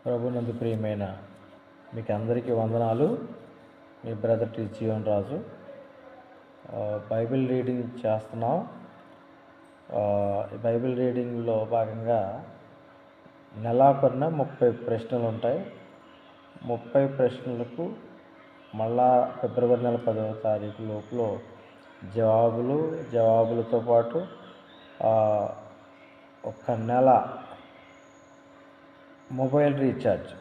ప్రభునందు ప్రియమైన మీకు అందరికీ వందనాలు. మీ బ్రదర్ టి జీవన్ రాజు. బైబిల్ రీడింగ్ చేస్తున్నాం. ఈ బైబిల్ రీడింగ్లో భాగంగా నెలాఖరున 30 ప్రశ్నలు ఉంటాయి. 30 ప్రశ్నలకు మళ్ళా ఫిబ్రవరి నెల 10వ తారీఖు లోపల జవాబులతో పాటు ఒక నెల మొబైల్ రీఛార్జ్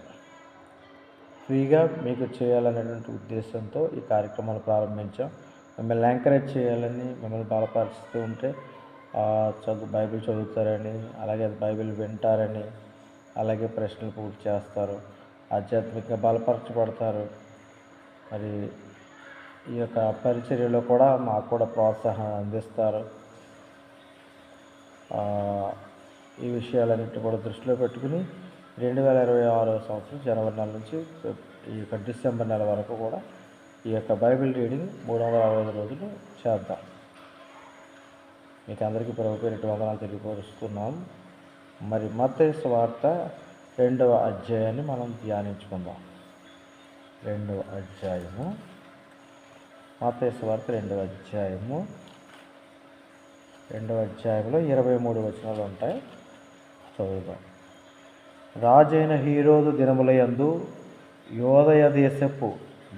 ఫ్రీగా మీకు చేయాలనేటువంటి ఉద్దేశంతో ఈ కార్యక్రమాలు ప్రారంభించాం. మిమ్మల్ని ఎంకరేజ్ చేయాలని, మిమ్మల్ని బలపరుస్తూ ఉంటే బైబిల్ చదువుతారని, అలాగే బైబిల్ వింటారని, అలాగే ప్రశ్నలు పూర్తి చేస్తారు, ఆధ్యాత్మికంగా బలపరచబడతారు. మరి ఈ యొక్క పరిచర్యలో కూడా మాకు కూడా ప్రోత్సాహం అందిస్తారు. ఈ విషయాలన్నింటినీ కూడా దృష్టిలో పెట్టుకుని 2026 సంవత్సరం జనవరి నెల నుంచి ఈ యొక్క డిసెంబర్ నెల వరకు కూడా ఈ యొక్క బైబిల్ రీడింగ్ 365 రోజులు చేద్దాం. మీకు అందరికీ ప్రభు పేరిట వందనాలు తెలియపరుస్తున్నాం. మరి మత్తయి సువార్త 2వ అధ్యాయాన్ని మనం ధ్యానించుకుందాం. 2వ అధ్యాయము, మత్తయి సువార్త 2వ అధ్యాయము. 2వ అధ్యాయంలో 23 వచనాలు ఉంటాయి. చదువుదాం. రాజైన హీరోదు దినములయందు యోదయ దేశపు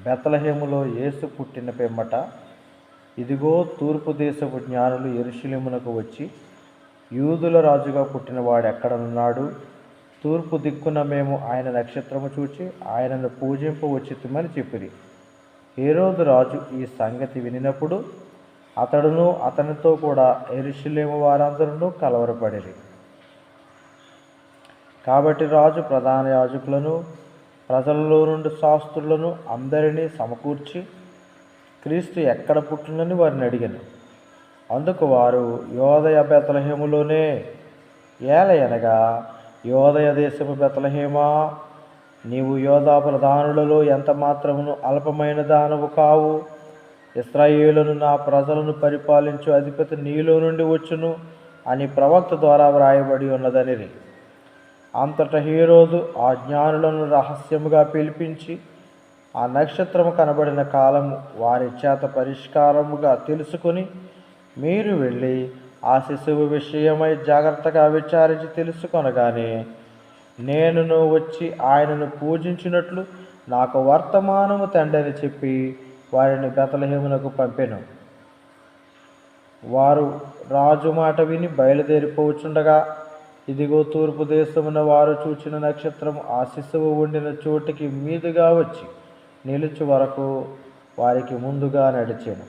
బెత్లెహేములో యేసు పుట్టిన పిమ్మట, ఇదిగో తూర్పు దేశపు జ్ఞానులు యెరూషలేమునకు వచ్చి, యూదుల రాజుగా పుట్టిన వాడు ఎక్కడనున్నాడు? తూర్పు దిక్కున మేము ఆయన నక్షత్రము చూచి ఆయనను పూజింపవచ్చితిమని చెప్పిరి. హేరోదు రాజు ఈ సంగతి వినినప్పుడు అతడును అతనితో కూడా యెరూషలేము వారందరూ కలవరపడిరి. కాబట్టి రాజు ప్రధాన యాజకులను, ప్రజలలో నుండి శాస్త్రులను అందరినీ సమకూర్చి క్రీస్తు ఎక్కడ పుట్టినని వారిని అడిగాను. అందుకు వారు, యోదయ బెత్లెహేములోనే. ఏలయనగా, యోదయ దేశపు బెత్లెహేమా, నీవు యోధా ప్రధానులలో ఎంత మాత్రమును అల్పమైన దానవు కావు. ఇశ్రాయేలును నా ప్రజలను పరిపాలించు అధిపతి నీలో నుండి వచ్చును అని ప్రవక్త ద్వారా వ్రాయబడి ఉన్నదనిరి. అంతటా హేరోదు ఆ జ్ఞానులను రహస్యముగా పిలిపించి ఆ నక్షత్రము కనబడిన కాలము వారి చేత పరిష్కారముగా తెలుసుకుని, మీరు వెళ్ళి ఆ శిశువు విషయమై జాగ్రత్తగా విచారించి తెలుసుకొనగానే నేనును వచ్చి ఆయనను పూజించినట్లు నాకు వర్తమానము తండ్రి చెప్పి వారిని బెత్లెహేమునకు పంపెను. వారు రాజు మాట విని బయలుదేరిపోచుండగా, ఇదిగో తూర్పు దేశమున వారు చూచిన నక్షత్రం ఆ శిశువు ఉండిన చోటికి మీదుగా వచ్చి నిలుచు వరకు వారికి ముందుగా నడిచెను.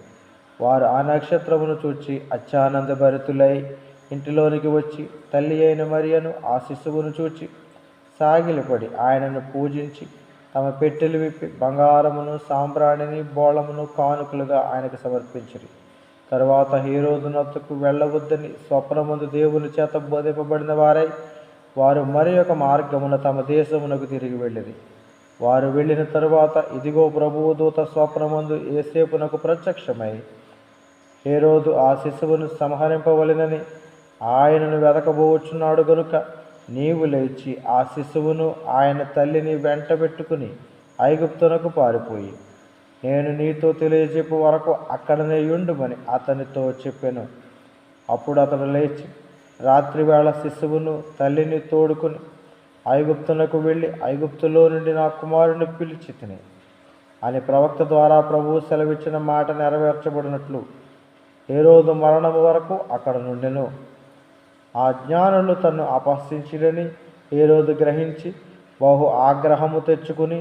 వారు ఆ నక్షత్రమును చూచి అత్యానందభరితులై ఇంటిలోనికి వచ్చి తల్లి అయిన మరియను ఆ శిశువును చూచి సాగిలపడి ఆయనను పూజించి తమ పెట్టెలు విప్పి బంగారమును, సాంబ్రాణిని, బోళమును కానుకలుగా ఆయనకు సమర్పించిరి. తరువాత హేరోదునొద్దకు వెళ్ళవద్దని స్వప్నమందు దేవుని చేత బోధింపబడిన వారై వారు మరి ఒక మార్గమున తమ దేశమునకు తిరిగి వెళ్ళిరి. వారు వెళ్ళిన తరువాత ఇదిగో ప్రభువు దూత స్వప్నమందు యోసేపునకు ప్రత్యక్షమై, హేరోదు ఆ శిశువును సంహరింపవలెనని ఆయనను వెదకబోచున్నాడు గనుక నీవు లేచి ఆ శిశువును ఆయన తల్లిని వెంటబెట్టుకుని ఐగుప్తునకు పారిపోయి నేను నీతో తెలియజెప్పు వరకు అక్కడనే యుండుమని అతనితో చెప్పెను. అప్పుడు అతడు లేచి రాత్రివేళ శిశువును తల్లిని తోడుకుని ఐగుప్తునకు వెళ్ళి, ఐగుప్తులో నుండి నా కుమారుని పిలిచి తిని అని ప్రవక్త ద్వారా ప్రభువు సెలవిచ్చిన మాట నెరవేర్చబడినట్లు హేరోదు మరణము వరకు అక్కడ నుండెను. ఆ జ్ఞానులు తన్ను అపహసించిరని హేరోదు గ్రహించి బహు ఆగ్రహము తెచ్చుకుని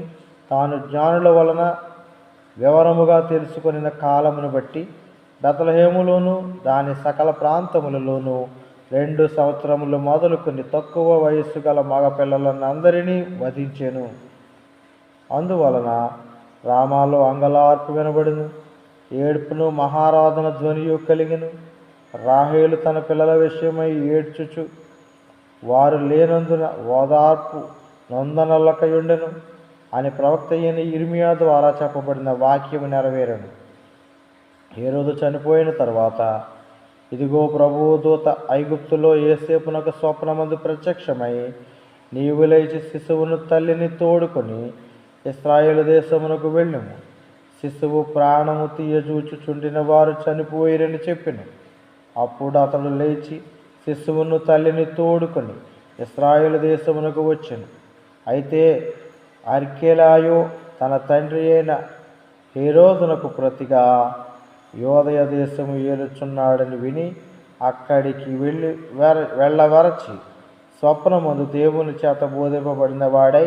తాను జ్ఞానుల వలన వివరముగా తెలుసుకొనిన కాలమును బట్టి బెత్లెహేములోను దాని సకల ప్రాంతములలోనూ 2 సంవత్సరములు మొదలుకొని తక్కువ వయస్సు గల మగపిల్లలందరినీ వధించెను. అందువలన రామాలో అంగలార్పు వినబడును, ఏడ్పును మహారాధన ధ్వనియు కలిగెను. రాహేలు తన పిల్లల విషయమై ఏడ్చుచు వారు లేనందున ఓదార్పు నొందనల్లకయుండెను అని ప్రవక్త అయిన యిర్మీయా ద్వారా చెప్పబడిన వాక్యము నెరవేరెను. హేరోదు చనిపోయిన తర్వాత ఇదిగో ప్రభువు దూత ఐగుప్తులో యోసేపునకు స్వప్నమందు ప్రత్యక్షమై నీవు లేచి శిశువును తల్లిని తోడుకొని ఇశ్రాయేలు దేశమునకు వెళ్ళుము. శిశువు ప్రాణము తీయజూచుచుండిన వారు చనిపోయిరని చెప్పెను. అప్పుడు అతడు లేచి శిశువును తల్లిని తోడుకొని ఇశ్రాయేలు దేశమునకు వచ్చెను. అయితే అర్కెలాయు తన తండ్రి అయిన హేరోదునకు ప్రతిగా యోదయ దేశము ఏలుచున్నాడని విని అక్కడికి వెళ్ళవరచి స్వప్నమందు దేవుని చేత బోధింపబడిన వాడై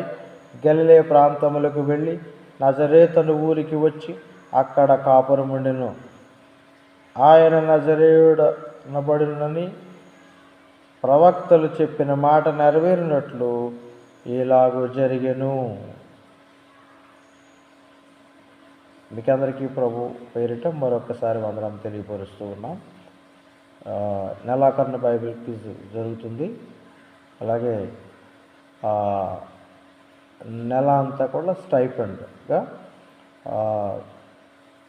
గలిలే ప్రాంతములకు వెళ్ళి నజరేతను ఊరికి వచ్చి అక్కడ కాపురముండెను. ఆయన నజరేయుడనబడునని ప్రవక్తలు చెప్పిన మాట నెరవేరినట్లు ఇలాగూ జరిగెను. మీకందరికీ ప్రభు పేరిట మరొకసారి వందనం తెలియపరుస్తూ ఉన్నాం. నెలాఖరున బైబిల్ క్విజ్ జరుగుతుంది. అలాగే నెల అంతా కూడా స్టైఫండ్గా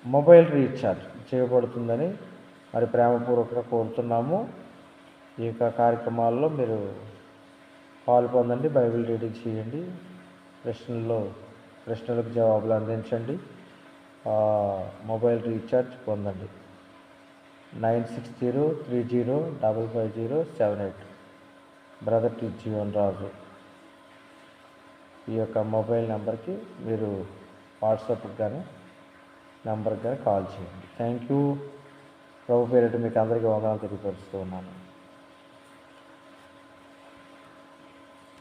మొబైల్ రీఛార్జ్ చేయబడుతుందని మరి ప్రేమపూర్వకంగా కోరుతున్నాము. ఈ యొక్క కార్యక్రమాల్లో మీరు పాల్పొందండి, బైబిల్ రీడింగ్ చేయండి, ప్రశ్నలకు జవాబులు అందించండి, మొబైల్ రీఛార్జ్ పొందండి. 9603055078 బ్రదర్ టి జీవన్ రాజు ఈ యొక్క మొబైల్ నెంబర్కి మీరు వాట్సాప్కి కానీ నెంబర్కి కానీ కాల్ చేయండి. Thank you. ప్రభు పేరిట మీకు అందరికీ వందనాలు తెలియపరుస్తూ ఉన్నాను.